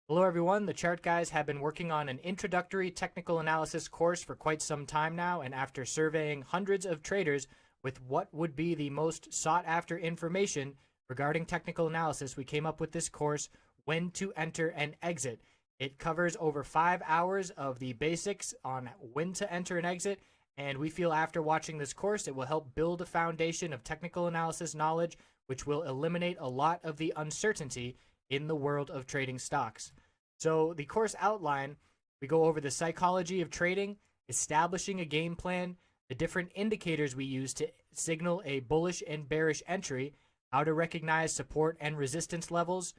Hello everyone, the Chart Guys have been working on an introductory technical analysis course for quite some time now, and after surveying hundreds of traders with what would be the most sought after information regarding technical analysis, we came up with this course, When to Enter and Exit. It covers over 5 hours of the basics on when to enter and exit, and we feel after watching this course it will help build a foundation of technical analysis knowledge which will eliminate a lot of the uncertainty in the world of trading stocks. So the course outline, we go over the psychology of trading, establishing a game plan, the different indicators we use to signal a bullish and bearish entry, how to recognize support and resistance levels,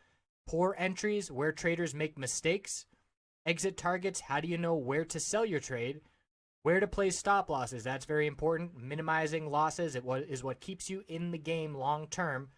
poor entries, where traders make mistakes, exit targets, how do you know where to sell your trade, where to place stop losses, that's very important, minimizing losses is what keeps you in the game long term,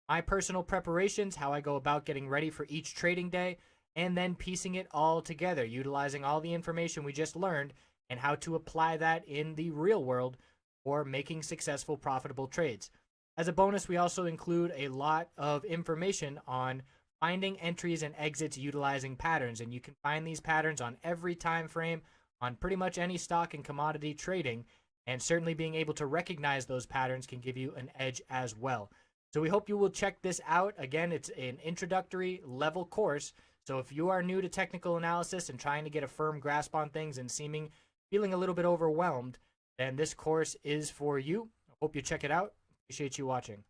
my personal preparations, how I go about getting ready for each trading day, and then piecing it all together, utilizing all the information we just learned and how to apply that in the real world for making successful, profitable trades. As a bonus, we also include a lot of information on finding entries and exits utilizing patterns, and you can find these patterns on every time frame on pretty much any stock and commodity trading, and certainly being able to recognize those patterns can give you an edge as well. So we hope you will check this out. Again, it's an introductory level course. So if you are new to technical analysis and trying to get a firm grasp on things and feeling a little bit overwhelmed, then this course is for you. I hope you check it out. Appreciate you watching.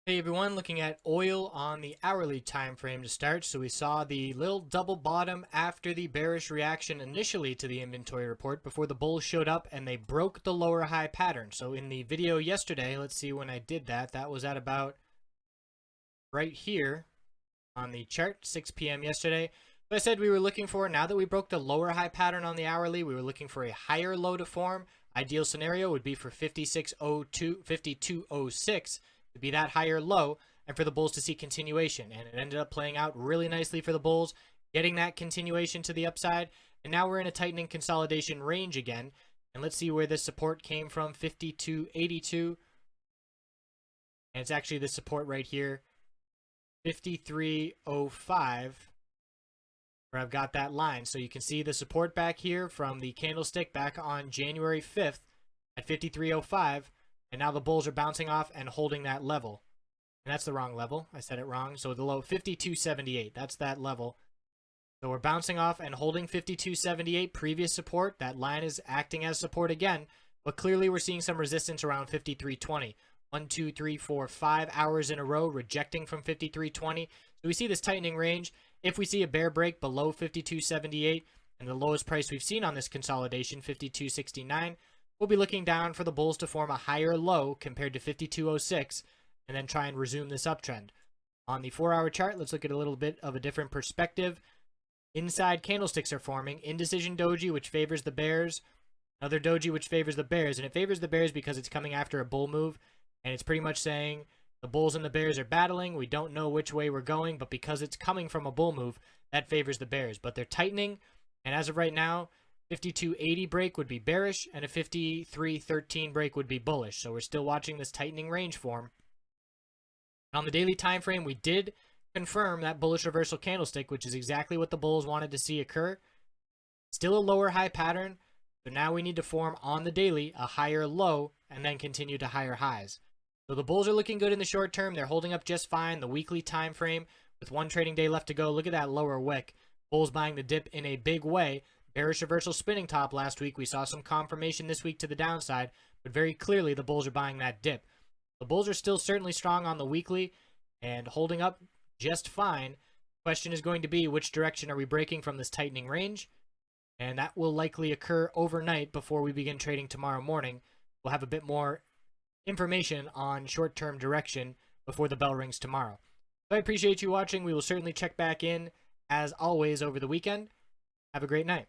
Hey everyone, looking at oil on the hourly time frame to start. So we saw the little double bottom after the bearish reaction initially to the inventory report before the bulls showed up and they broke the lower high pattern. So in the video yesterday, let's see when I did that, that was at about right here on the chart, 6 p.m. yesterday. So I said we were looking for, now that we broke the lower high pattern on the hourly, we were looking for a higher low to form. Ideal scenario would be for 5206 to be that higher low and for the bulls to see continuation. And it ended up playing out really nicely for the bulls, getting that continuation to the upside. And now we're in a tightening consolidation range again. And let's see where this support came from, 5282. And it's actually the support right here, 5305, where I've got that line. So you can see the support back here from the candlestick back on January 5th at 5305. And now the bulls are bouncing off and holding that level. And that's the wrong level. I said it wrong. So the low 5278, that's that level. So we're bouncing off and holding 5278, previous support. That line is acting as support again. But clearly we're seeing some resistance around 5320. 1, 2, 3, 4, 5 hours in a row rejecting from 5320. So we see this tightening range. If we see a bear break below 5278 and the lowest price we've seen on this consolidation, 5269, we'll be looking down for the bulls to form a higher low compared to 5206 and then try and resume this uptrend. On the 4-hour chart, let's look at a little bit of a different perspective. Inside candlesticks are forming. Indecision doji, which favors the bears. Another doji, which favors the bears. And it favors the bears because it's coming after a bull move. And it's pretty much saying the bulls and the bears are battling. We don't know which way we're going, but because it's coming from a bull move, that favors the bears. But they're tightening. And as of right now, 5280 break would be bearish, and a 5313 break would be bullish. So we're still watching this tightening range form. On the daily time frame, we did confirm that bullish reversal candlestick, which is exactly what the bulls wanted to see occur. Still a lower high pattern, so now we need to form on the daily a higher low and then continue to higher highs. So the bulls are looking good in the short term. They're holding up just fine. The weekly time frame with one trading day left to go. Look at that lower wick. Bulls buying the dip in a big way. Bearish reversal spinning top last week. We saw some confirmation this week to the downside, but very clearly the bulls are buying that dip. The bulls are still certainly strong on the weekly and holding up just fine. Question is going to be, which direction are we breaking from this tightening range? And that will likely occur overnight before we begin trading tomorrow morning. We'll have a bit more information on short-term direction before the bell rings tomorrow. So I appreciate you watching. We will certainly check back in, as always, over the weekend. Have a great night.